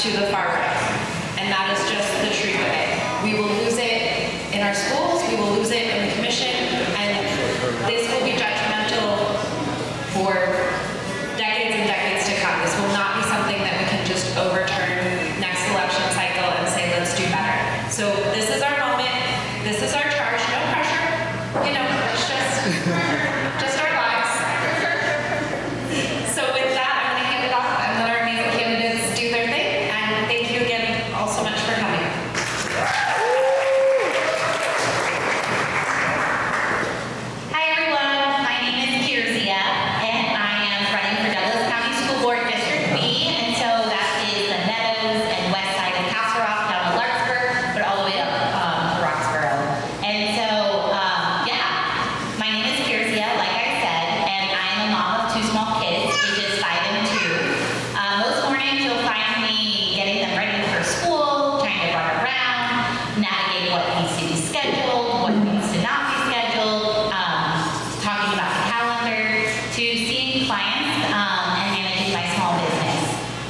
to the far right. And that is just the truth of it. We will lose it in our schools, we will lose it in the commission, and this will be detrimental for decades and decades to come. This will not be something that we can just overturn next election cycle and say, let's do better. So this is our moment, this is our charge, no pressure, you know, it's just our lives. So with that, I'm gonna hand it off and let our amazing candidates do their thing, and thank you again all so much for coming. Hi everyone, my name is Kirzia, and I am running for Douglas County School Board District B, and so that is the Meadows and west side of Castle Rock down to Larkspur, but all the way up to Roxborough. And so, yeah, my name is Kirzia, like I said, and I am a mom of two small kids, ages 5 and 2. Most mornings you'll find me getting them ready for school, trying to run around, navigate what needs to be scheduled, what needs to not be scheduled, talking about the calendar, to seeing clients and managing my small business.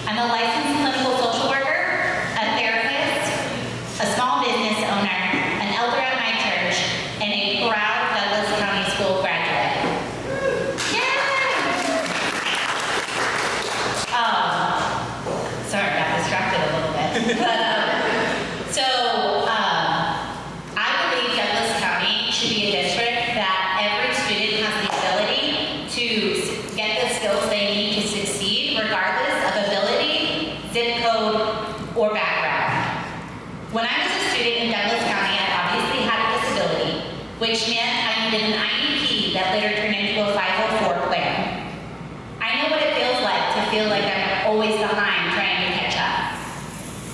I'm a licensed clinical social worker, a therapist, a small business owner, an elder at my church, and a proud Douglas County School graduate. Yay! Sorry, I got distracted a little bit. I believe Douglas County should be a district that every student has the ability to get the skills they need to succeed, regardless of ability, zip code, or background. When I was a student in Douglas County, I obviously had a disability, which meant I needed an IEP that later turned into a 504 plan. I know what it feels like to feel like I'm always behind trying to catch up.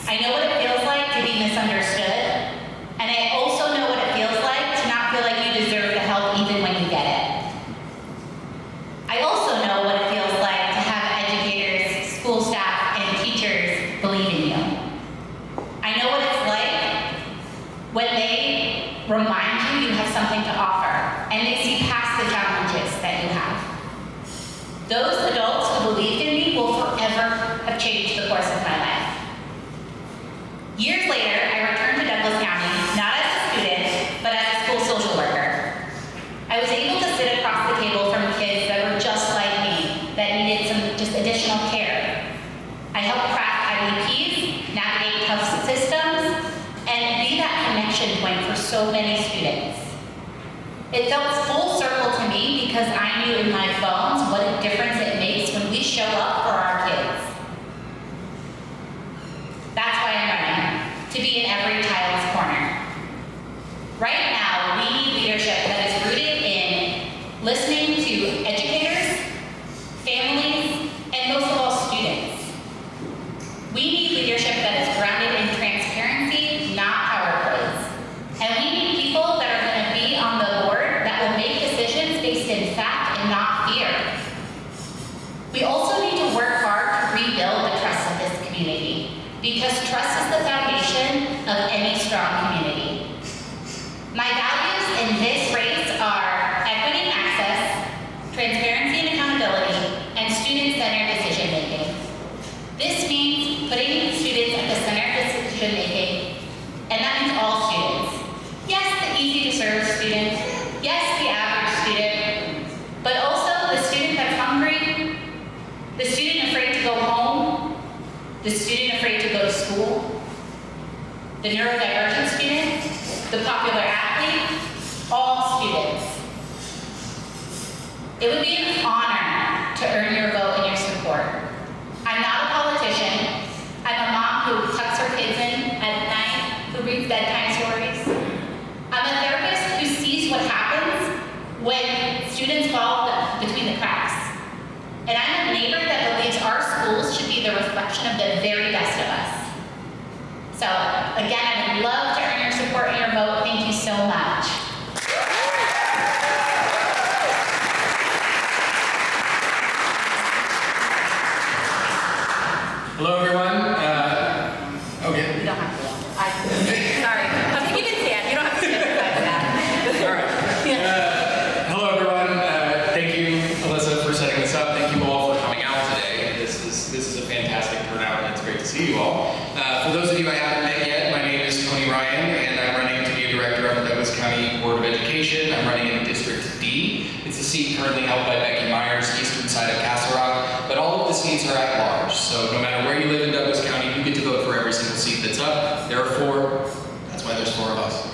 I know what it feels like to be misunderstood, and I also know what it feels like to not feel like you deserve the help even when you get it. I also know what it feels like to have educators, school staff, and teachers believe in you. I know what it's like when they remind you you have something to offer, and they see past the challenges that you have. Those adults who believed in me will forever have changed the course of my life. Years later, I returned to Douglas County, not as a student, but as a school social worker. I was able to sit across the table from kids that were just like me, that needed some just additional care. I helped craft IEPs, navigate tough systems, and be that connection point for so many students. It felt full circle to me because I knew in my bones what a difference it makes when we show up for our kids. That's why I'm running, to be in every child's corner. Right now, we need leadership that is rooted in listening to educators, families, and most of all, students. We need leadership that is grounded in transparency, not power plays. And we need people that are going to be on the board that will make decisions based in fact and not fear. We also need to work hard to rebuild the trust of this community, because trust is the foundation of any strong community. My values in this race are equity and access, transparency and accountability, and student-centered decision-making. This means putting students at the center of decision-making, and that means all students. Yes, the easy-to-serve student, yes, the average student, but also the student that's hungry, the student afraid to go home, the student afraid to go to school, the neurodivergent student, the popular athlete, all students. It would be an honor to earn your vote and your support. I'm not a politician. I'm a mom who tucks her kids in at night, who reads bedtime stories. I'm a therapist who sees what happens when students fall between the cracks. And I'm a neighbor that believes our schools should be the reflection of the very best of us. So, again, I would love to earn your support and your vote. Thank you so much. Hello, everyone. Okay. You don't have to. Sorry. You can stand. You don't have to stand beside that. All right. Hello, everyone. Thank you, Alyssa, for setting this up. Thank you all for coming out today. This is a fantastic turnout, and it's great to to see you all. For those of you I haven't met yet, my name is Tony Ryan, and I'm running to be a director of the Douglas County Board of Education. I'm running in District D. It's a seat currently held by Becky Myers, eastern side of Castle Rock, but all of the seats are at large. So no matter where you live in Douglas County, you get to vote for every single seat that's up. There are 4. That's why there's 4 of us.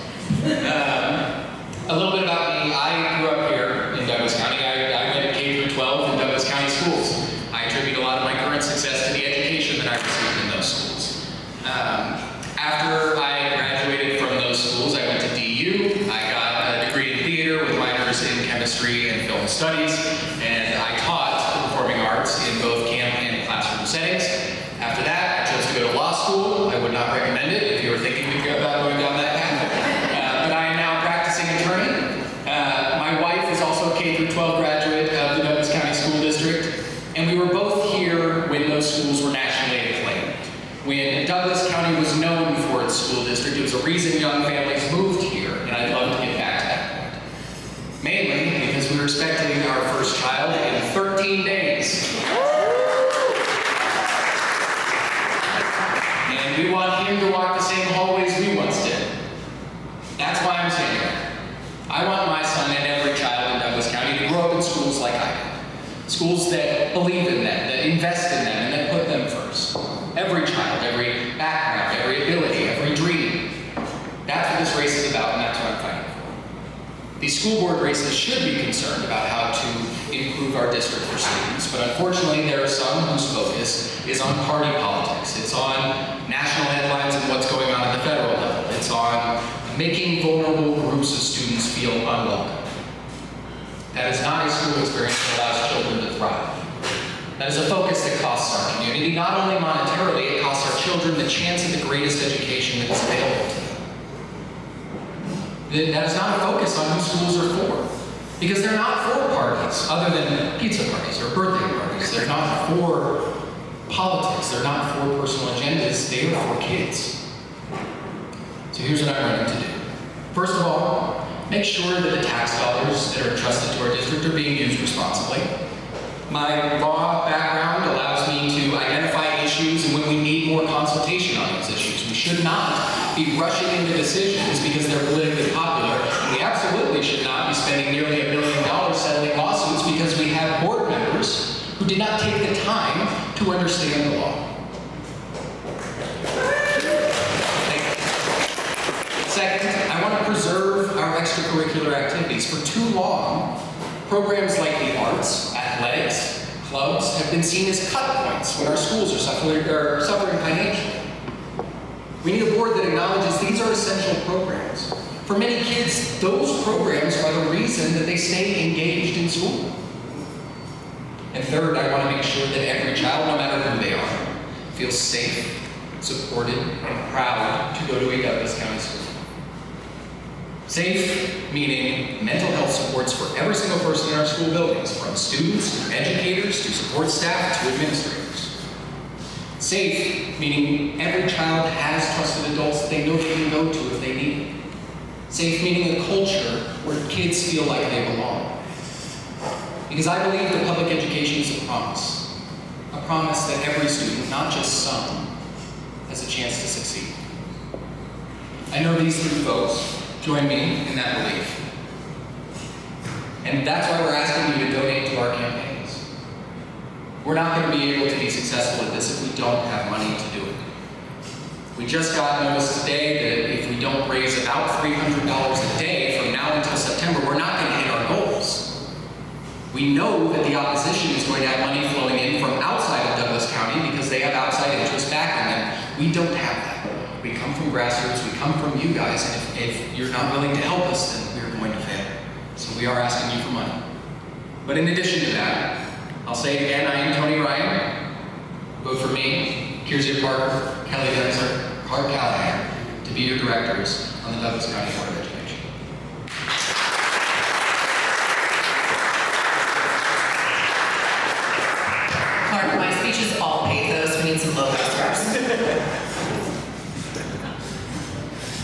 A little bit about me. I grew up here in Douglas County. I went K through 12 in Douglas County schools. I attribute a lot of my current success to the education that I received in those schools. After I graduated from those schools, I went to DU. I got a degree in theater with minors in chemistry and film studies, and I taught performing arts in both camp and classroom settings. After that, I chose to go to law school. I would not recommend it if you were thinking about going down that path. But I am now a practicing attorney. My wife is also a K through 12 graduate of the Douglas County School District, and we were both here when those schools were nationally acclaimed. When Douglas County was known for its school district, it was a reason young families moved here, and I'd love to get back to that point. Mainly because we were expecting our first child in 13 days. And we want him to walk the same hallways we once did. That's why I'm saying it. I want my son and every child in Douglas County to grow up in schools like I did. Schools that believe in them, that invest in them, and that put them first. Every child, every background, every ability, every dream. That's what this race is about, and that's what I'm fighting for. These school board races should be concerned about how to improve our district for students, but unfortunately there are some whose focus is on party politics. It's on national headlines and what's going on at the federal level. It's on making vulnerable groups of students feel unwelcome. That is not a school experience that allows children to thrive. That is a focus that costs our community, not only monetarily, it costs our children the chance of the greatest education that is available to them. That is not a focus on who schools are for. Because they're not for parties, other than pizza parties or birthday parties. They're not for politics. They're not for personal agendas. They are for kids. So here's what I'm running to do. First of all, make sure that the tax dollars that are entrusted to our district are being used responsibly. My law background allows me to identify issues and when we need more consultation on those issues. We should not be rushing into decisions because they're politically popular. And we absolutely should not be spending nearly $1 billion settling lawsuits because we have board members who did not take the time to understand the law. Second, I want to preserve our extracurricular activities. For too long, programs like the arts, athletics, clubs have been seen as cut points when our schools are suffering financially. We need a board that acknowledges these are essential programs. For many kids, those programs are the reason that they stay engaged in school. And third, I want to make sure that every child, no matter who they are, feels safe, supported, and proud to go to a Douglas County school. Safe, meaning mental health supports for every single person in our school buildings, from students to educators to support staff to administrators. Safe, meaning every child has trusted adults that they know they can go to if they need it. Safe, meaning a culture where kids feel like they belong. Because I believe that public education is a promise that every student, not just some, has a chance to succeed. I know these 3 folks join me in that belief. And that's why we're asking you to donate to our campaigns. We're not going to be able to be successful at this if we don't have money to do it. We just got notice today that if we don't raise about $300 a day from now until September, we're not going to hit our goals. We know that the opposition is going to have money flowing in from outside of Douglas County because they have outside interests backing them. We don't have that. We come from grassroots, we come from you guys, and if you're not willing to help us, then we're going to fail. So we are asking you for money. But in addition to that, I'll say it again, I am Tony Ryan. Vote for me, Kiersey Parker, Kelly Denzer, Clark Callahan to be your directors on the Douglas County Board of Education. Clark, my speech is all pathos. We need some logos first.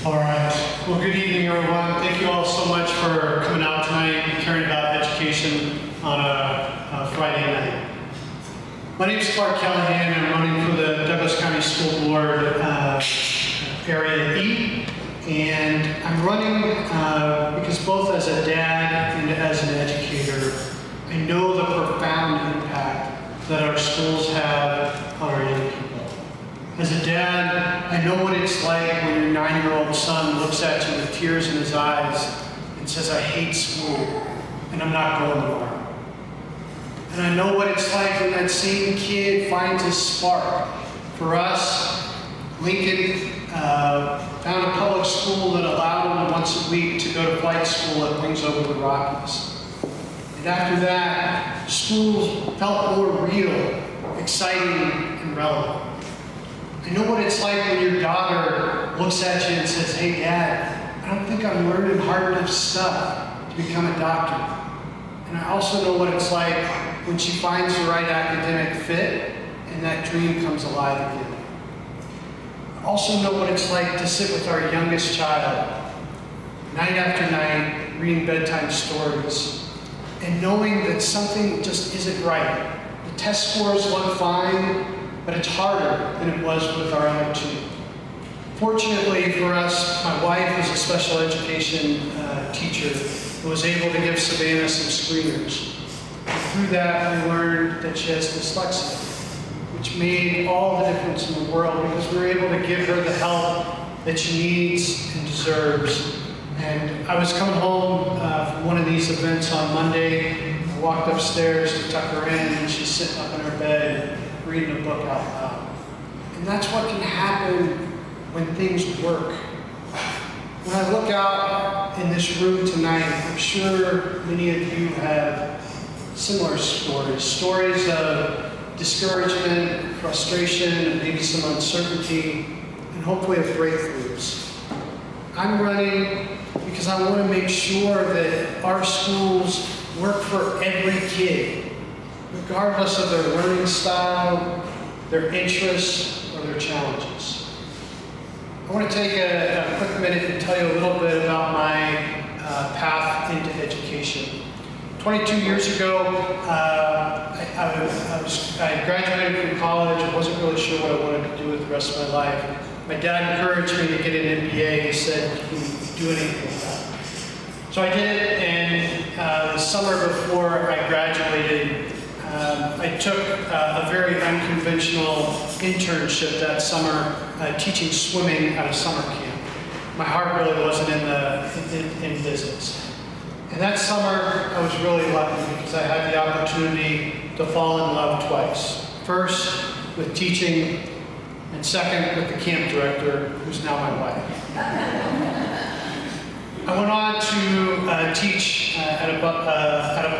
All right. Well, good evening, everyone. Thank you all so much for coming out tonight and caring about education on a Friday night. My name is Clark Callahan, and I'm running for the Douglas County School School Board Area E. And I'm running because both as a dad and as an educator, I know the profound impact that our schools have on our young people. As a dad, I know what it's like when your 9-year-old son looks at you with tears in his eyes and says, I hate school and I'm not going tomorrow. And I know what it's like when that same kid finds his spark. For us, Lincoln found a public school that allowed him once a week to go to flight school at Wings Over the Rockies. And after that, schools felt more real, exciting, and relevant. I know what it's like when your daughter looks at you and says, hey, Dad, I don't think I'm learning hard enough stuff to become a doctor. And I also know what it's like when she finds the right academic fit and that dream comes alive again. I also know what it's like to sit with our youngest child, night after night, reading bedtime stories, and knowing that something just isn't right. The test scores look fine, but it's harder than it was with our other two. Fortunately for us, my wife is a special education teacher who was able to give Savannah some screeners. Through that, we learned that she has dyslexia, which made all the difference in the world because we were able to give her the help that she needs and deserves. And I was coming home from one of these events on Monday. I walked upstairs to tuck her in, and she's sitting up in her bed reading a book out loud. And that's what can happen when things work. When I look out in this room tonight, I'm sure many of you have similar stories of discouragement, frustration, and maybe some uncertainty, and hopefully of breakthroughs. I'm running because I want to make sure that our schools work for every kid, regardless of their learning style, their interests, or their challenges. I want to take a quick minute and tell you a little bit about my path into education. 22 years ago, I graduated from college. I wasn't really sure what I wanted to do with the rest of my life. My dad encouraged me to get an MBA. He said, you can do anything with that. So I did it, and the summer before I graduated, I took a very unconventional internship that summer teaching swimming at a summer camp. My heart really wasn't in business. And that summer, I was really lucky because I had the opportunity to fall in love twice. First, with teaching, and second, with the camp director, who's now my wife. I went on to teach at a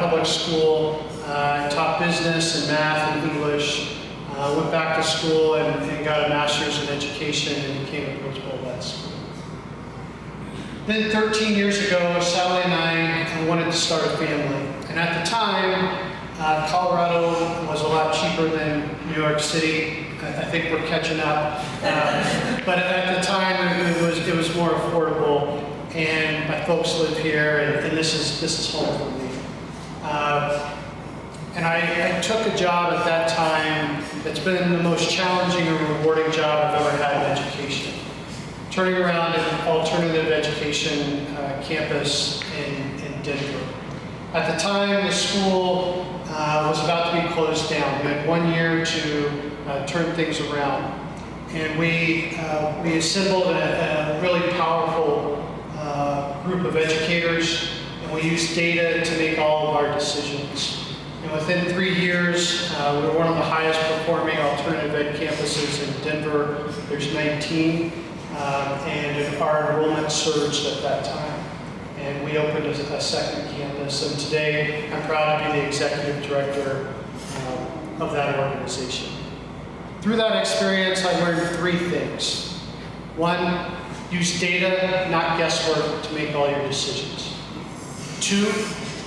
public school. I taught business and math and English. Went back to school and got a master's in education and became a principal of that school. Then 13 years ago, Sally and I wanted to start a family. And at the time, Colorado was a lot cheaper than New York City. I think we're catching up. But at the time, it was more affordable. And my folks live here, and this is home for me. And I took a job at that time that's been the most challenging and rewarding job I've ever had in education. Turning around an alternative education campus in Denver. At the time, the school was about to be closed down. We had 1 year to turn things around. And we assembled a really powerful group of educators, and we used data to make all of our decisions. And within 3 years, we were one of the highest performing alternative ed campuses in Denver. There's 19, and our enrollment surged at that time. And we opened a second campus, and today I'm proud to be the executive director of that organization. Through that experience, I learned 3 things. 1, use data, not guesswork, to make all your decisions. 2,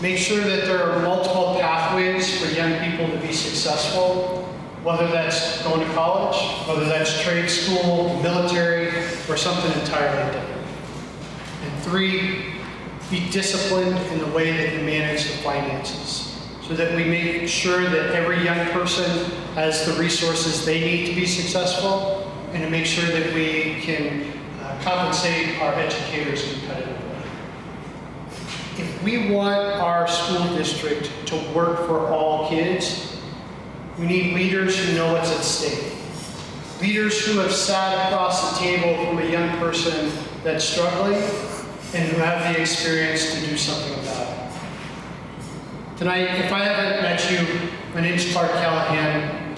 make sure that there are multiple pathways for young people to be successful, whether that's going to college, whether that's trade school, military, or something entirely different. And 3, be disciplined in the way that you manage the finances, so that we make sure that every young person has the resources they need to be successful, and to make sure that we can compensate our educators competitively. If we want our school district to work for all kids, we need leaders who know what's at stake. Leaders who have sat across the table from a young person that's struggling and who have the experience to do something about it. Tonight, if I haven't met you, my name is Clark Callahan.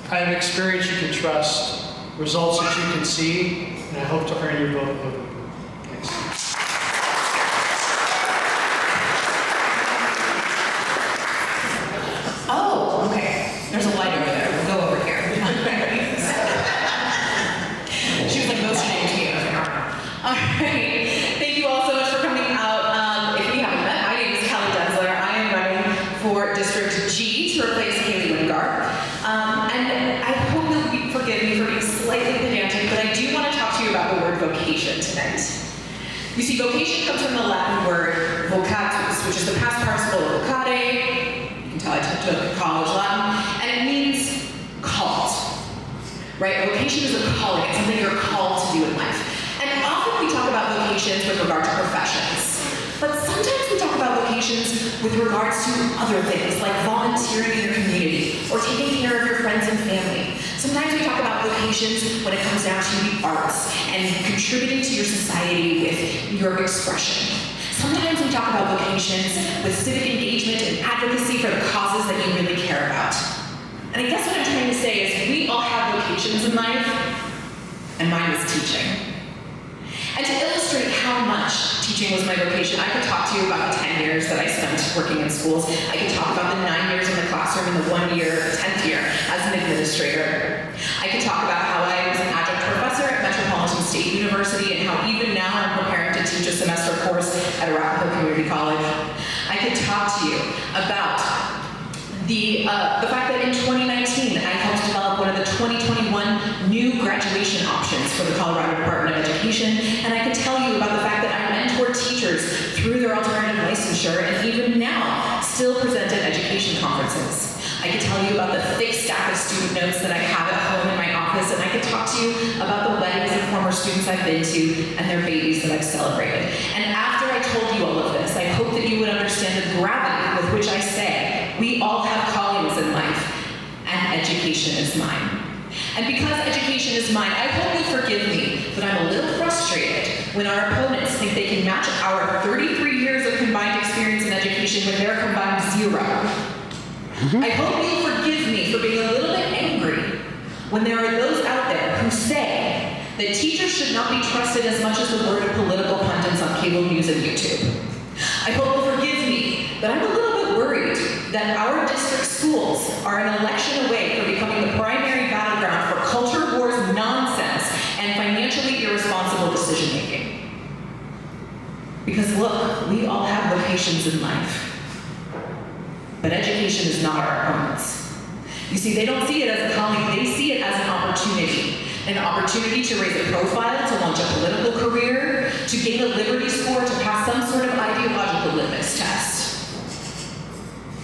I have experience you can trust, results that you can see, and I hope to earn your vote. Thanks. Oh, okay. There's a light over there. We'll go over here. She was like motioning to you. All right. Thank you all so much for coming out. If you haven't met, my name is Kelly Densler. I am running for District G to replace Kaylee Wingard. And I hope that you forgive me for being slightly pedantic, but I do want to talk to you about the word vocation tonight. You see, vocation comes from the Latin word vocatus, which is the past participle of vocare. You can tell I took college Latin, and it means called. Right? Vocation is a calling. It's something you're called to do in life. And often we talk about vocations with regard to professions. But sometimes we talk about vocations with regards to other things, like volunteering in your community or taking care of your friends and family. Sometimes we talk about vocations when it comes down to the arts and contributing to your society with your expression. Sometimes we talk about vocations with civic engagement and advocacy for the causes that you really care about. And I guess what I'm trying to say is we all have vocations in life, and mine is teaching. And to illustrate how much teaching was my vocation, I could talk to you about the 10 years that I spent working in schools. I could talk about the 9 years in the classroom and the 1 year, 10th year as an administrator. I could talk about how I was an adjunct professor at Metropolitan State University and how even now I'm preparing to teach a semester course at Arapahoe Community College. I could talk to you about the fact that in 2019, I helped develop one of the 2021 new graduation options for the Colorado Department of Education, and I could tell you about the fact that I mentor teachers through their alternative licensure, and even now, still present at education conferences. I could tell you about the thick stack of student notes that I have at home in my office, and I could talk to you about the weddings of former students I've been to and their babies that I've celebrated. And after I told you all of this, I hope that you would understand the gravity with which I say we all have callings in life, and education is mine. And because education is mine, I hope you forgive me that I'm a little frustrated when our opponents think they can match our 33 years of combined experience in education with their combined 0. I hope you'll forgive me for being a little bit angry when there are those out there who say that teachers should not be trusted as much as the word of political pundits on cable news and YouTube. I hope you'll forgive me, but I'm a little bit worried that our district schools are an election away from becoming the primary battleground for culture wars nonsense and financially irresponsible decision-making. Because look, we all have vocations in life. But education is not our opponents. You see, they don't see it as a calling, they see it as an opportunity to raise a profile, to launch a political career, to gain a Liberty score, to pass some sort of ideological litmus test.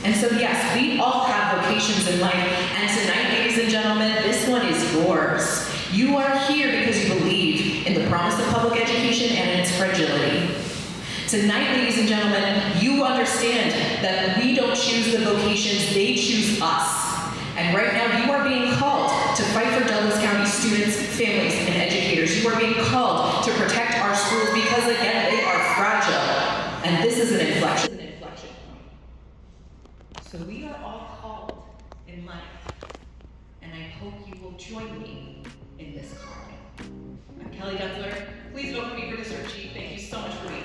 And so yes, we all have vocations in life, and tonight, ladies and gentlemen, this one is yours. You are here because you believe in the promise of public education and in its fragility. Tonight, ladies and gentlemen, you understand that we don't choose the vocations, they choose us. And right now, you are being called to fight for Douglas County students, families, and educators. You are being called to protect our schools because, again, they are fragile. And this is an inflection point. So we are all called in life. And I hope you will join me in this calling. I'm Kelly Densler. Please vote for me for District G. Thank you so much for being here.